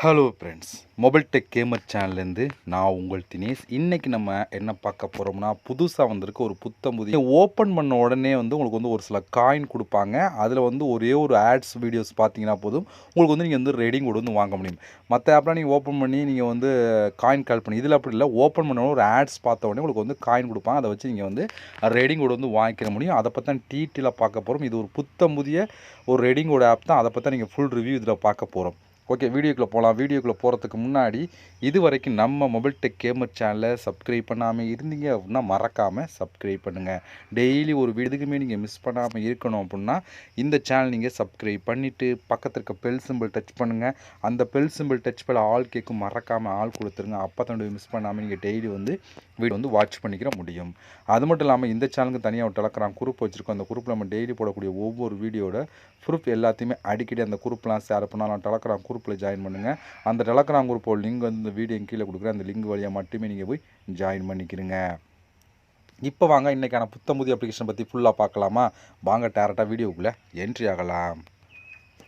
Hello friends, mobile tech gamer சேனல்லேருந்து நான் உங்கள் தினேஷ். இன்றைக்கி நம்ம என்ன பார்க்க போகிறோம்னா, புதுசாக வந்திருக்கு ஒரு புத்தம் புதிய ஓப்பன் பண்ண உடனே உங்களுக்கு ஒரு சில காயின் கொடுப்பாங்க. அதில் ஒரே ஒரு ஆட்ஸ் வீடியோஸ் பார்த்தீங்கன்னா போதும், உங்களுக்கு நீங்கள் ரேடிங் கூட வாங்க முடியும். மற்ற ஆப்லாம் நீங்கள் ஓப்பன் பண்ணி நீங்கள் காயின் கலெக்ட் பண்ணி, இதில் அப்படி இல்லை. ஓப்பன் பண்ண ஒரு ஆட்ஸ் பார்த்த உடனே உங்களுக்கு காயின் கொடுப்பாங்க. அதை வச்சு நீங்கள் ரேடிங் கூட வாங்கிக்கிற முடியும். அதை பற்றி தான் டீட்டெயிலாக பார்க்க போகிறோம். இது ஒரு புத்தம் புதிய ஒரு ரேடிங்கோட ஆப் தான். அதை பற்றி நீங்கள் ஃபுல் ரிவ்யூ இதில் பார்க்க போகிறோம். ஓகே, வீடியோக்குள்ளே போகலாம். வீடியோக்குள்ளே போகிறதுக்கு முன்னாடி இது வரைக்கும் நம்ம மொபைல் டெக் கேமர் சேனலை சப்ஸ்கிரைப் பண்ணாமல் இருந்தீங்க அப்படின்னா மறக்காமல் சப்ஸ்கிரைப் பண்ணுங்கள். டெய்லி ஒரு வீடுக்குமே நீங்கள் மிஸ் பண்ணாமல் இருக்கணும் அப்படின்னா இந்த சேனல் நீங்கள் சப்ஸ்கிரைப் பண்ணிவிட்டு பக்கத்தில் இருக்க பெல் சிம்பிள் டச் பண்ணுங்கள். அந்த பெல் சிம்பிள் டச் பண்ண ஆல் கேட்கும், மறக்காமல் ஆள் கொடுத்துருங்க. அப்போ தான் மிஸ் பண்ணாமல் நீங்கள் டெய்லி வீடியோ வாட்ச் பண்ணிக்கிற முடியும். அது மட்டும் இல்லாமல் இந்த சேனலுக்கு தனியாக ஒரு டெலகிராம் குரூப் வச்சுருக்கோம். அந்த குரூப்பில் நம்ம டெய்லி போடக்கூடிய ஒவ்வொரு வீடியோட ப்ரூஃப் எல்லாத்தையுமே அடிக்கடி அந்த குரூப்லாம் ஷேர் பண்ணால் நான் டெலகிராம் குரூப்பில் ஜாயின் பண்ணுங்கள். அந்த டெலகிராம் குரூப்போட லிங்க் இந்த வீடியோ கீழே கொடுக்குறேன். அந்த லிங்க் வழியாக மட்டுமே நீங்கள் போய் ஜாயின் பண்ணிக்கிறீங்க. இப்போ வாங்க இன்றைக்கான புத்தம் புதிய அப்ளிகேஷன் பற்றி ஃபுல்லாக பார்க்கலாமா? வாங்க டேரெக்டாக வீடியோக்குள்ளே என்ட்ரி ஆகலாம்.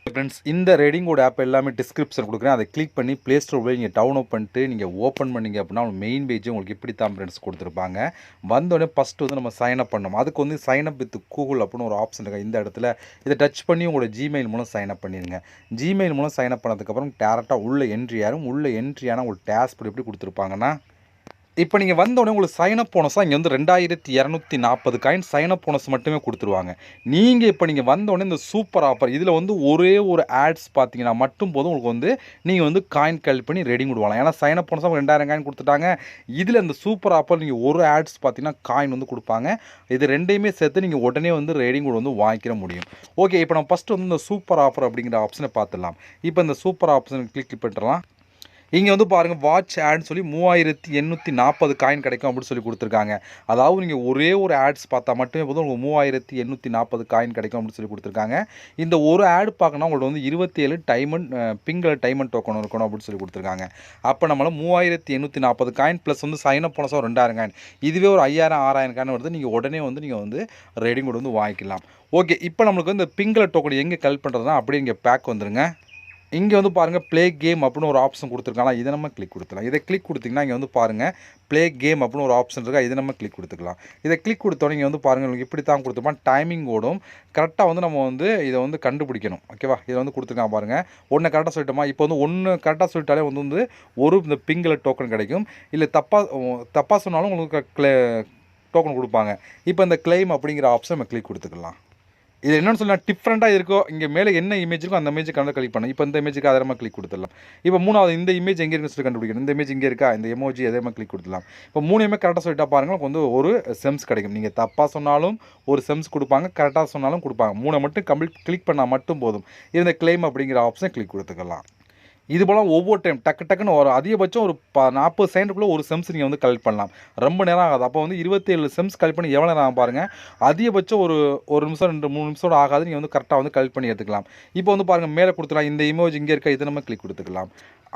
ஃப்ரெண்ட்ஸ், இந்த ரேடிங்கோட ஆப் எல்லாமே டிஸ்கிரிப்ஷன் கொடுக்குறேன். அதை கிளிக் பண்ணி ப்ளே ஸ்டோர் போய் நீங்கள் டவுன்லோட் பண்ணிட்டு நீங்கள் ஓப்பன் பண்ணிங்க அப்படின்னா மெயின் பேஜ் உங்களுக்கு இப்படி தான் ஃப்ரெண்ட்ஸ் கொடுத்துருப்பாங்க. வந்தோடனே ஃபஸ்ட்டு நம்ம சைன் அப் பண்ணணும். அதுக்கு சைன் அப் வித் கூகுள் அப்படின்னு ஒரு ஆப்ஷன் இருக்குது. இந்த இடத்துல இதை டச் பண்ணி உங்களோட ஜிமெயில் மூலம் சைன் அப் பண்ணிடுங்க. ஜிமெயில் மூலம் சைன் அப் பண்ணதுக்கப்புறம் டேரெக்டாக உள்ள என்ட்ரி ஆகும். உள்ள என்ட்ரியான உங்களுக்கு டேஷ்போர்ட் எப்படி கொடுத்துருப்பாங்கன்னா, இப்போ நீங்கள் வந்தோடனே உங்களுக்கு சைனப் போனஸாக இங்கே 2240 காயின் சைனப் போனஸ் மட்டுமே கொடுத்துருவாங்க. நீங்கள் இப்போ நீங்கள் வந்தோடனே இந்த சூப்பர் ஆஃபர் இதில் ஒரே ஒரு ஆட்ஸ் பார்த்தீங்கன்னா மட்டும் போதும் உங்களுக்கு நீங்கள் காயின் கலெக்ட் பண்ணி ரெடிங் விடுவாங்க. ஏன்னா சைனப் போனஸாக 2000 காயின் கொடுத்துட்டாங்க. இதில் இந்த சூப்பர் ஆஃபர் நீங்கள் ஒரு ஆட்ஸ் பார்த்தீங்கன்னா காயின் கொடுப்பாங்க. இது ரெண்டையுமே சேர்த்து நீங்கள் உடனே ரெடிங் கூட வாங்கிக்கிற முடியும். ஓகே, இப்போ நம்ம ஃபஸ்ட்டு இந்த சூப்பர் ஆஃபர் அப்படிங்கிற ஆப்ஷனை பார்த்துடலாம். இப்போ இந்த சூப்பர் ஆப்ஷன் கிளிக் பண்ணிடலாம். இங்கே பாருங்கள், வாட்ச் ஆட்னு சொல்லி 3840 காயின் கிடைக்கும் அப்படின்னு சொல்லி கொடுத்துருக்காங்க. அதாவது நீங்கள் ஒரே ஒரு ஆட்ஸ் பார்த்தா மட்டுமே போதும் உங்களுக்கு 3840 காயின் கிடைக்கும் அப்படின்னு சொல்லி கொடுத்துருக்காங்க. இந்த ஒரு ஆட் பார்க்கணும் உங்களுக்கு 27 டைமண்ட் பிங்கில் டைமண்ட் டோக்கன் இருக்கணும் அப்படின்னு சொல்லி கொடுத்துருக்காங்க. அப்போ நம்மளால் 3840 காயின் ப்ளஸ் சைனப் போனஸாக 2000 காயின், இதுவே ஒரு 5000 6000 காயின் வருது. நீங்கள் உடனே நீங்கள் ரேடிங் கூட வாங்கிக்கலாம். ஓகே, இப்போ நம்மளுக்கு இந்த பிங்கில் டோக்கன் எங்கே கலெக்ட் பண்ணுறதுனா அப்படியே இங்கே பேக் வந்துருங்க. இங்கே பாருங்கள், ப்ளே கேம் அப்படின்னு ஒரு ஆப்ஷன் கொடுத்துருக்காங்களா, இதை நம்ம கிளிக் கொடுத்துக்கலாம். இதை கிளிக் கொடுத்திங்கன்னா இங்கே பாருங்கள், ப்ளே கேம் அப்படின்னு ஒரு ஆப்ஷன் இருக்கா, இதை நம்ம கிளிக் கொடுத்துக்கலாம். இதை கிளிக் கொடுத்தோன்னே இங்கே பாருங்கள், உங்களுக்கு இப்படி தான் கொடுத்துருப்பான். டைமிங்கோடும் கரெக்டாக நம்ம இதை கண்டுபிடிக்கணும். ஓகேவா, இதை கொடுத்துருக்காங்க பாருங்கள். ஒன்று கரெக்டாக சொல்லிட்டோமா, இப்போ ஒன்று கரெக்டாக சொல்லிட்டாலே ஒரு இந்த பிங்கில் டோக்கன் கிடைக்கும். இல்லை தப்பாக சொன்னாலும் உங்களுக்கு டோக்கன் கொடுப்பாங்க. இப்போ இந்த கிளைம் அப்படிங்கிற ஆப்ஷன் நம்ம கிளிக் கொடுத்துக்கலாம். இது என்னென்னு சொன்னால் டிஃப்ரெண்ட்டாக இருக்கோ, இங்கே மேலே என்ன இமேஜ் இருக்கோ அந்த இமேஜ் கிளிக் பண்ணணும். இப்போ இந்த இமேஜுக்கு அதை நம்ம கிளிக் கொடுத்துடலாம். இப்போ மூணாவது இந்த இமேஜ் எங்கே இருக்குன்னு சொல்லி கண்டுபிடிக்கணும். இந்த இமேஜ் இங்கே இருக்கா, இந்த எமோஜி அதே மாதிரி கிளிக் கொடுத்துடலாம். இப்போ மூணுமே கரெக்டாக சொல்லிட்டா பாருங்கள், ஒரு செம்ஸ் கிடைக்கும். நீங்கள் தப்பாக சொன்னாலும் ஒரு செம்ஸ் கொடுப்பாங்க, கரெக்டாக சொன்னாலும் கொடுப்பாங்க. மூணை மட்டும் கிளிக் பண்ணால் மட்டும் போதும். இந்த கிளைம் அப்படிங்கிற ஆப்ஷனை கிளிக் கொடுத்துக்கலாம். இது போல் ஒவ்வொரு டைம் டக்குன்னு ஒரு அதிகபட்சம் ஒரு 40 செகண்டுக்குள்ளே ஒரு செம்ஸ் நீங்கள் கலெக்ட் பண்ணலாம். ரொம்ப நேரம் ஆகாது. அப்போ 27 செம்ஸ் கலெக்ட் பண்ணி எவ்வளோ நேரம் பாருங்கள். அதிகபட்சம் ஒரு நிமிஷம் 2-3 நிமிஷம் ஆகாது. நீங்கள் கரெக்டாக கலெக்ட் பண்ணி எடுத்துக்கலாம். இப்போ பாருங்கள், மேலே கொடுத்துக்கலாம். இந்த இமேஜ் இங்கே இருக்கா, இதை நம்ம கிளிக் கொடுத்துக்கலாம்.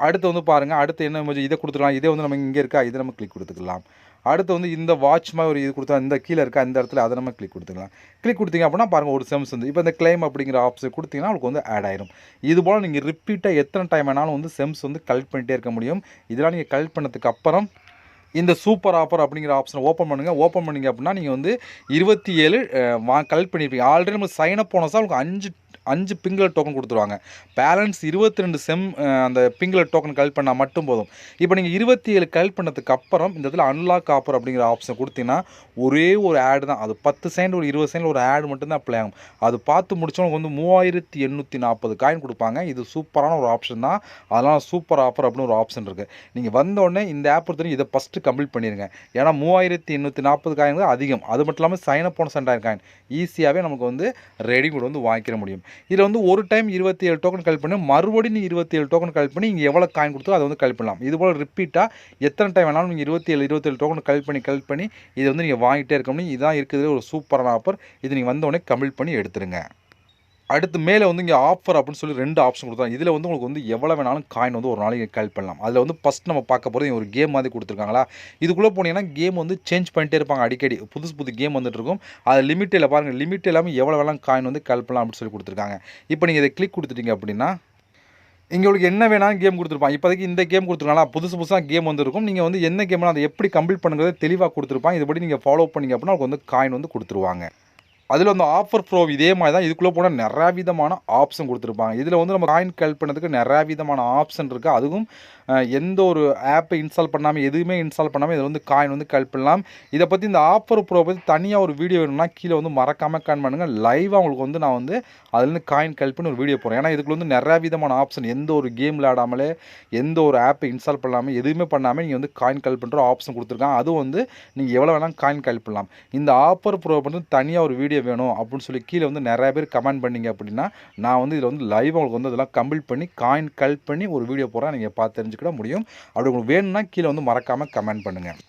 அடுத்து பாருங்கள், அடுத்து என்ன இமேஜ் இதை கொடுத்துக்கலாம். இதே நம்ம இங்கே இருக்கா, இதை நம்ம கிளிக் கொடுத்துக்கலாம். அடுத்து இந்த வாட்ச் மாதிரி ஒரு இது கொடுத்தா இந்த கீழே இருக்கா, இந்த இடத்துல அதை நம்ம கிளிக் கொடுத்துக்கலாம். கிளிக் கொடுத்தீங்க அப்படின்னா பாருங்கள், ஒரு செம்ஸ் இப்போ இந்த கிளைம் அப்படிங்கிற ஆப்ஷன் கொடுத்தீங்கன்னா உங்களுக்கு ஆட் ஆயிரும். இது போல் நீங்கள் ரிப்பீட்டாக எத்தனை டைம் வேணாலும் செம்ஸ் கலெக்ட் பண்ணிகிட்டே இருக்க முடியும். இதெல்லாம் நீங்கள் கலெக்ட் பண்ணதுக்கு அப்புறம் இந்த சூப்பர் ஆஃபர் அப்படிங்கிற ஆப்ஷனை ஓப்பன் பண்ணுங்கள். ஓப்பன் பண்ணிங்க அப்படின்னா நீங்கள் 27 கலெக்ட் பண்ணியிருப்பீங்க. ஆல்ரெடி நம்ம சைன் அப் போனஸாக உங்களுக்கு 5 பிங்கில் டோக்கன் கொடுத்துருவாங்க. பேலன்ஸ் 22 அந்த பிங்கில் டோக்கன் கலெக்ட் பண்ணால் மட்டும் போதும். இப்போ நீங்கள் 27 கலெக்ட் பண்ணதுக்கு அப்புறம் இந்த இடத்துல அன்லாக் ஆஃபர் அப்படிங்கிற ஆப்ஷன் கொடுத்தீங்கன்னா ஒரே ஒரு ஆடு தான். அது 10 செகண்ட் ஒரு 20 செகண்ட் ஒரு ஆடு மட்டும்தான் அப்ளை ஆகும். அது பார்த்து முடிச்சவங்களுக்கு 3840 காயின் கொடுப்பாங்க. இது சூப்பரான ஒரு ஆப்ஷன் தான். அதனால் சூப்பர் ஆஃபர் அப்படின்னு ஒரு ஆப்ஷன் இருக்குது. நீங்கள் வந்தோடனே இந்த ஆப் பொறுத்தவரைக்கும் இதை ஃபஸ்ட்டு கம்ப்ளீட் பண்ணிடுங்க. ஏன்னா 3840 காயின் அதிகம். அது மட்டும் இல்லாமல் சைன் அப் போன 2000 காயின் ஈஸியாகவே நமக்கு ரெடி கூட வாங்கிக்கிற முடியும். இதில் ஒரு டைம் 27 டோக்கன் கலெக்ட் பண்ணி மறுபடியும் நீங்கள் 27 டோக்கன் கலெக்ட் பண்ணி நீங்கள் எவ்வளோ காயின் கொடுத்தோ அதை கலெக்ட் பண்ணலாம். இது போல் ரிப்பீட்டாக எத்தனை டைம் வேணாலும் நீங்கள் 27 டோக்கன் கலெக்ட் பண்ணி இதை நீங்கள் வாங்கிட்டே இருக்க முடியும். இதுதான் இருக்கிறது ஒரு சூப்பரான ஆஃபர். இது நீங்கள் வந்தோடனே கம்ப்ளீட் பண்ணி எடுத்துருங்க. அடுத்து மேலே இங்கே ஆஃபர் அப்படின்னு சொல்லி 2 ஆப்ஷன் கொடுத்தாங்க. இதில் உங்களுக்கு எவ்வளோ வேணாலும் காயின் ஒரு நாளைக்கு கலெக்ட் பண்ணலாம். அதில் ஃபஸ்ட் நம்ம பார்க்க போகிறது ஒரு கேம் மாதிரி கொடுத்துருக்காங்களா. இதுக்குள்ளே போனீங்கன்னா கேம் சேஞ்ச் பண்ணிட்டே இருப்பாங்க. அடிக்கடி புது கேம் வந்துட்டு இருக்கும். அது லிமிட்டில் பாருங்கள், லிமிட் இல்லாமல் எவ்வளோ வேணாலும் காயின் கலெக்ட் பண்ணலாம் அப்படின்னு சொல்லி கொடுத்துருக்காங்க. இப்போ நீங்கள் இதை கிளிக் கொடுத்துட்டீங்க அப்படின்னா இங்கே உங்களுக்கு என்ன வேணாலும் கேம் கொடுத்துருப்பான். இப்போதைக்கு இந்த கேம் கொடுத்துருக்காங்களா, புதுசு புதுசாக கேம் வந்துருக்கும். நீங்கள் வந்து என்ன கேம்னா அதை எப்படி கம்ப்ளீட் பண்ணுங்கிறத தெளிவாக கொடுத்துருப்பான். இதுபடி நீங்கள் ஃபாலோ பண்ணீங்க அப்படின்னா உங்களுக்கு வந்து காயின் வந்து கொடுத்துருவாங்க. அதில் வந்து ஆஃபர் ப்ரோ இதே மாதிரி தான். இதுக்குள்ளே போனால் நிறையா விதமான ஆப்ஷன் கொடுத்துருப்பாங்க. இதில் வந்து நம்ம காயின் கலெக்ட் பண்ணதுக்கு நிறையா விதமான ஆப்ஷன் இருக்குது. அதுவும் எந்த ஒரு ஆப்பை இன்ஸ்டால் பண்ணாமல், எதுவுமே இன்ஸ்டால் பண்ணாமல் இதில் வந்து காயின் வந்து கலெக்ட் பண்ணலாம். இதை பற்றி இந்த ஆஃபர் ப்ரோ பற்றி தனியாக ஒரு வீடியோ வேணும்னா கீழே வந்து மறக்காமல் கமெண்ட் பண்ணுங்கள். லைவாக உங்களுக்கு வந்து நான் வந்து அதுலேருந்து காயின் கலெக்ட் பண்ணி ஒரு வீடியோ போடுறேன். ஏன்னா இதுக்குள்ள வந்து நிறையா விதமான ஆப்ஷன், எந்த ஒரு கேம் விளையாடாமலே, எந்த ஒரு ஆப்பை இன்ஸ்டால் பண்ணாமல், எதுவுமே பண்ணாமல் நீங்கள் வந்து காயின் கலெக்ட் பண்ணுற ஆப்ஷன் கொடுத்துருக்காங்க. அதுவும் வந்து நீங்கள் எவ்வளோ வேணாலும் காயின் கலெக்ட் பண்ணலாம். இந்த ஆஃபர் ப்ரோ வந்து தனியாக ஒரு வீடியோ வேணும் அப்படின்னு சொல்லி கீழே வந்து நிறைய பேர் கமெண்ட் பண்ணீங்க அப்படின்னா நான் வந்து இதில் வந்து லைவாக உங்களுக்கு வந்து அதெல்லாம் கம்ப்ளீட் பண்ணி காயின் கலெக்ட் பண்ணி ஒரு வீடியோ போடுறேன். நீங்கள் பார்த்து தெரிஞ்சுக்கிட முடியும். அப்படி உங்களுக்கு வேணும்னா கீழே வந்து மறக்காமல் கமெண்ட் பண்ணுங்கள்.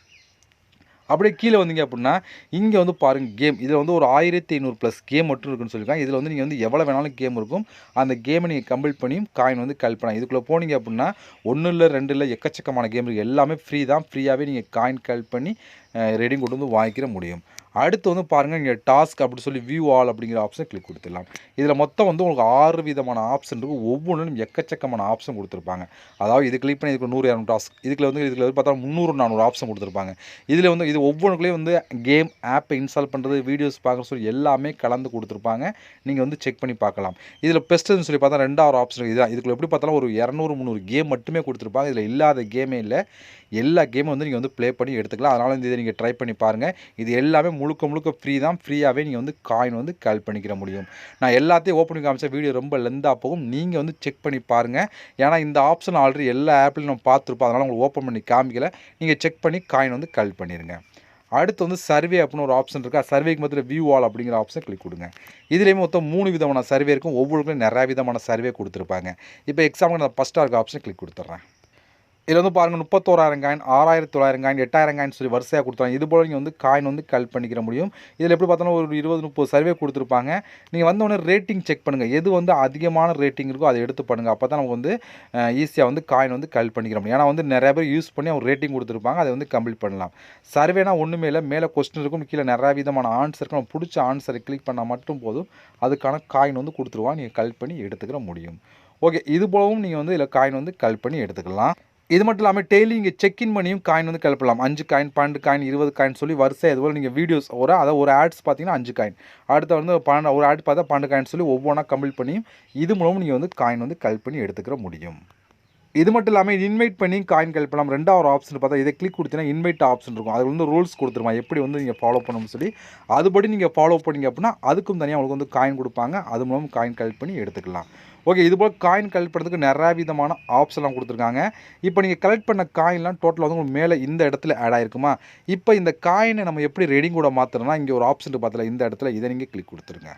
அப்படியே கீழே வந்தீங்க அப்படின்னா இங்கே வந்து பாருங்கள் கேம். இதில் வந்து ஒரு 1500 ப்ளஸ் கேம் மட்டும் இருக்குன்னு சொல்லியிருக்காங்க. இதில் வந்து நீங்கள் வந்து எவ்வளோ வேணாலும் கேம் இருக்கும். அந்த கேமை நீங்கள் கம்ப்ளீட் பண்ணியும் காயின் வந்து கலெக்ட் பண்ணலாம். இதுக்குள்ளே போனீங்க அப்படின்னா 1 இல்லை 2 இல்லை எக்கச்சக்கமான கேம் இருக்குது. எல்லாமே ஃப்ரீ தான். ஃப்ரீயாகவே நீங்கள் காயின் கலெக்ட் பண்ணி ரெடியும் கொண்டு வந்து வாங்கிக்கிற முடியும். அடுத்து வந்து பாருங்கள் இங்கே டாஸ்க் அப்படி சொல்லி வியூ ஆல் அப்படிங்கிற ஆப்ஷன் கிளிக் கொடுத்துடலாம். இதில் மொத்தம் வந்து உங்களுக்கு 6 விதமான ஆப்ஷன் இருக்குது. ஒவ்வொன்றும் எக்கச்சக்கமான ஆப்ஷன் கொடுத்துருப்பாங்க. அதாவது இது கிளிக் பண்ணி இதுக்கு 100 200 டாஸ்க், இதில் வந்து பார்த்தா 300 400 ஆப்ஷன் கொடுத்துருப்பாங்க. இதில் வந்து இது ஒவ்வொன்றுக்குள்ளேயும் வந்து கேம் ஆப்பை இன்ஸ்டால் பண்ணுறது, வீடியோஸ் பார்க்குறது சொல்லி எல்லாமே கலந்து கொடுத்துருப்பாங்க. நீங்கள் வந்து செக் பண்ணி பார்க்கலாம். இதில் பெஸ்ட்டுன்னு சொல்லி பார்த்தா 2வது ஆப்ஷன் இதுதான். இதுக்குள்ள எப்படி பார்த்தாலும் ஒரு 200 300 கேம் மட்டுமே கொடுத்துருப்பாங்க. இதில் இல்லாத கேமே இல்லை. எல்லா கேமும் வந்து நீங்கள் வந்து ப்ளே பண்ணி எடுத்துக்கலாம். அதனால் இதை நீங்கள் ட்ரை பண்ணி பாருங்கள். இது எல்லாமே முழுக்க முழுக்க ஃப்ரீ தான். ஃப்ரீயாகவே நீங்கள் வந்து காயின் வந்து கலெக்ட் பண்ணிக்கிற முடியும். நான் எல்லாத்தையும் ஓப்பன் பண்ணி காமிச்சா வீடியோ ரொம்ப லெந்தாக போகும். நீங்கள் வந்து செக் பண்ணி பாருங்கள். ஏன்னா இந்த ஆப்ஷன் ஆல்ரெடி எல்லா ஆப்லையும் நம்ம பார்த்துருப்போம். அதனால் உங்களுக்கு ஓப்பன் பண்ணி காமிக்கல. நீங்கள் செக் பண்ணி காயின் வந்து கலெக்ட் பண்ணிடுங்க. அடுத்து வந்து சர்வே அப்படின்னு ஒரு ஆப்ஷன் இருக்குது. சர்வேக்கு மொத்தத்தில் வியூ ஆல் அப்படிங்கிற ஆப்ஷன் கிளிக் கொடுங்க. இதுலேயுமே மொத்தம் 3 விதமான சர்வே இருக்கும். ஒவ்வொருக்கும் நிறையா விதமான சர்வே கொடுத்துருப்பாங்க. இப்போ எக்ஸாம்பிள் நான் ஃபஸ்ட்டாக இருக்க ஆப்ஷன் கிளிக் கொடுத்துட்றேன். இதில் வந்து பாருங்கள் 31,000 காயின், 6,900 காயின், 8,000 காயின் சொல்லி வரிசையாக கொடுத்துருவாங்க. இது போல் நீங்கள் வந்து காயின் வந்து கலெக்ட் பண்ணிக்கிற முடியும். இதில் எப்படி பார்த்தாலும் ஒரு 20 30 சர்வே கொடுத்துருப்பாங்க. நீங்கள் வந்தோடனே ரேட்டிங் செக் பண்ணுங்கள். எது வந்து அதிகமான ரேட்டிங் இருக்கோ அதை எடுத்து பண்ணுங்கள். அப்போ தான் நமக்கு வந்து ஈஸியாக வந்து காயின் வந்து கலெக்ட் பண்ணிக்கிற முடியும். ஏன்னா வந்து நிறைய பேர் யூஸ் பண்ணி அவங்க ரேட்டிங் கொடுத்துருப்பாங்க. அதை வந்து கம்ப்ளீட் பண்ணலாம். சர்வேனா ஒன்றுமே இல்லை. மேலே கொஸ்டின் இருக்கும், கீழே நிறையா விதமான ஆன்சர் இருக்கும். நம்ம பிடிச்ச ஆன்சரை கிளிக் பண்ணால் மட்டும் போதும். அதுக்கான காயின் வந்து கொடுத்துருவாங்க. நீங்கள் கலெக்ட் பண்ணி எடுத்துக்கிற முடியும். ஓகே, இது போலவும் நீங்கள் வந்து இதில் காயின் வந்து கலெக்ட் பண்ணி எடுத்துக்கலாம். இது மட்டும் இல்லாமல் டெய்லி இங்கே செக்இன் பண்ணியும் காயின் வந்து கலப்பலாம். 5 காயின், 12 காயின், 20 காயின் சொல்லி வரிசை இதுபோல் நீங்கள் வீடியோஸ் அதாவது ஒரு ஆட்ஸ் பார்த்தீங்கன்னா 5 காயின், அடுத்து வந்து ஒரு ஆட் பார்த்தா 12 காயின் சொல்லி ஒவ்வொன்றா கம்ப்ளீட் பண்ணியும் இது மூலமும் நீங்கள் வந்து காயின் வந்து கலெக்ட் பண்ணி எடுத்துக்கிற முடியும். இது மட்டும் இல்லாமல் இன்வைட் பண்ணி காயின் கலெக்ட் பண்ணலாம். 2வது ஆப்ஷன் பார்த்தா இதை கிளிக் கொடுத்தீங்கன்னா இன்வைட் ஆப்ஷன் இருக்கும். அது வந்து ரூல்ஸ் கொடுத்துருவாங்க எப்படி வந்து நீங்கள் ஃபாலோ பண்ணணும்னு சொல்லி. அதுபடி நீங்கள் ஃபாலோ பண்ணிங்க அப்படின்னா அதுக்கும் தனியாக உங்களுக்கு வந்து காயின் கொடுப்பாங்க. அது மூலம் காயின் கலெக்ட் பண்ணி எடுத்துக்கலாம். ஓகே, இதுபோல் காயின் கலெக்ட் பண்ணுறதுக்கு நிறையா விதமான ஆப்ஷன்லாம் கொடுத்துருக்காங்க. இப்போ நீங்கள் கலெக்ட் பண்ண காயின்லாம் டோட்டலாக வந்து உங்களுக்கு மேலே இந்த இடத்துல ஆட் ஆகிருக்குமா. இப்போ இந்த காயினை நம்ம எப்படி ரெடிங் கூட மாற்றுறோம்னா இங்கே ஒரு ஆப்ஷன் பார்த்தல இந்த இடத்துல இதை நீங்கள் கிளிக் கொடுத்துருங்க.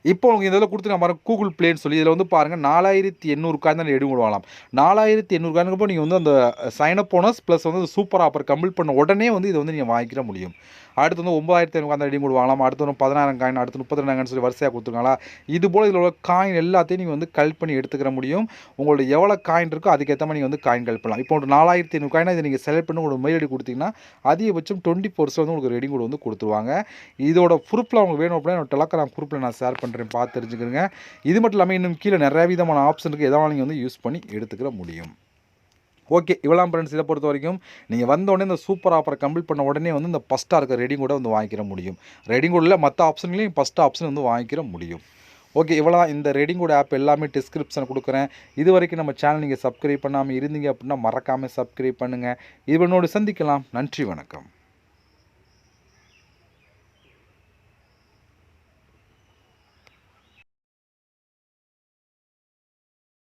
இப்போ உங்களுக்கு இதில் கொடுத்துருக்க மாதிரி கூகுள் ப்ளேன்னு சொல்லி இதில் வந்து பாருங்கள் 4,800 காயின் தான் ரெடி விடலாம். 4,800 காயினுக்கு நீங்கள் வந்து அந்த சைனப் போனஸ் ப்ளஸ் வந்து சூப்பர் ஆஃபர் கம்ப்ளீட் பண்ண உடனே வந்து இதை வந்து நீங்கள் வாங்கிக்கிற முடியும். அடுத்து வந்து 9,500 அந்த ரெடி வாங்கலாம். அடுத்து வந்து 10,000 காயின், அடுத்து 32 காயின் சொல்லி வரிசையாக கொடுத்துருக்காங்களா. இது போல் இதில் உள்ள காயின் எல்லாத்தையும் நீங்கள் வந்து கலெக்ட் பண்ணி எடுத்துக்கிற முடியும். உங்களோட எவ்வளோ காயின் இருக்கோ அதுக்கேற்ற மாதிரி நீங்கள் வந்து காயின் கலெக்ட் பண்ணலாம். இப்போ ஒரு 4,500 காயினை இதை நீங்கள் செலக்ட் பண்ணி உங்களுக்கு மெயில் ஐடி கொடுத்தீங்கன்னா அதிகபட்சம் 20% வந்து உங்களுக்கு ரெடி கூட வந்து கொடுத்துருவாங்க. இதோட ப்ரூஃபில் உங்களுக்கு வேணும் அப்படின்னா டெலகிராம் குரூப்பில் நான் ஷேர் பண்ணுறேன், பார்த்து தெரிஞ்சுக்கிறேங்க. இது மட்டும் இல்லாமல் இன்னும் கீழே நிறைய விதமான ஆப்ஷனுக்கு எதாவது நீங்கள் வந்து யூஸ் பண்ணி எடுத்துக்கிற முடியும். ஓகே, இவ்வளோ ஃப்ரெண்ட்ஸ். இதை பொறுத்த வரைக்கும் நீங்கள் வந்தோடனே இந்த சூப்பர் ஆஃபரை கம்ப்ளீட் பண்ண உடனே வந்து இந்த ஃபஸ்ட்டாக இருக்க ரெடிங் கூட வந்து வாங்கிக்கிற முடியும். ரெடிங் கூட மற்ற ஆப்ஷன்லையும் ஃபஸ்ட் ஆப்ஷன் வந்து வாங்கிக்கிற முடியும். ஓகே, இவ்வளோ இந்த ரெடிங் கூட ஆப் எல்லாமே டிஸ்கிரிப்ஷன் கொடுக்குறேன். இது வரைக்கும் நம்ம சேனல் நீங்கள் சப்ஸ்கிரைப் பண்ணாமல் இருந்தீங்க அப்படின்னா மறக்காமல் சப்ஸ்கிரைப் பண்ணுங்கள். இவனோடு சந்திக்கலாம். நன்றி, வணக்கம்.